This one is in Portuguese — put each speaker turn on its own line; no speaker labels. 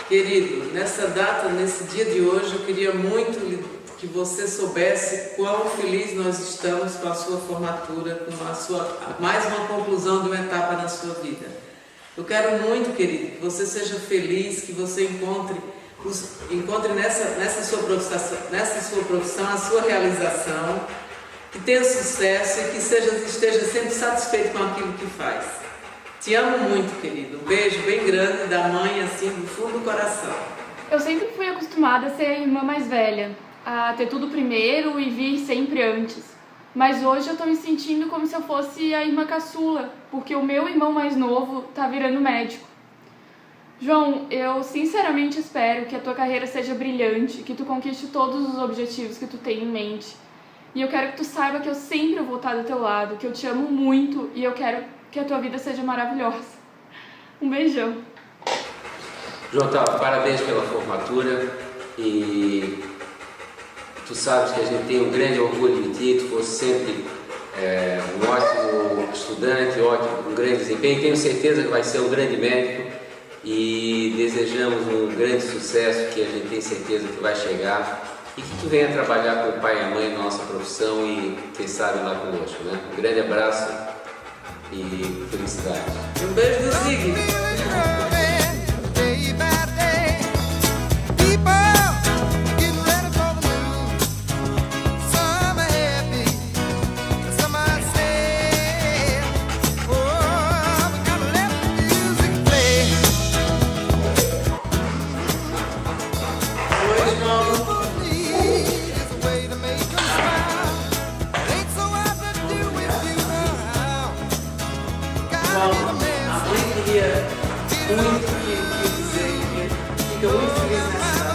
Querido, nessa data, nesse dia de hoje, eu queria muito que você soubesse quão feliz nós estamos com a sua formatura, com a sua, mais uma conclusão de uma etapa na sua vida. Eu quero muito, querido, que você seja feliz, que você encontre nessa sua profissão a sua realização, que tenha sucesso e que esteja sempre satisfeito com aquilo que faz. Te amo muito, querido. Um beijo bem grande da mãe, assim, do fundo do coração.
Eu sempre fui acostumada a ser a irmã mais velha, a ter tudo primeiro e vir sempre antes. Mas hoje eu tô me sentindo como se eu fosse a irmã caçula, porque o meu irmão mais novo tá virando médico. João, eu sinceramente espero que a tua carreira seja brilhante, que tu conquiste todos os objetivos que tu tem em mente. E eu quero que tu saiba que eu sempre vou estar do teu lado, que eu te amo muito e eu quero que a tua vida seja maravilhosa. Um beijão.
João, parabéns pela formatura e tu sabes que a gente tem um grande orgulho de ti, tu fosse sempre um ótimo estudante, um grande desempenho, tenho certeza que vai ser um grande médico e desejamos um grande sucesso que a gente tem certeza que vai chegar e que tu venha trabalhar com o pai e a mãe na nossa profissão e quem sabe lá conosco, né? Um grande abraço e felicidade.
Um beijo do Zig. A mãe queria muito que dizer que fica muito feliz nessa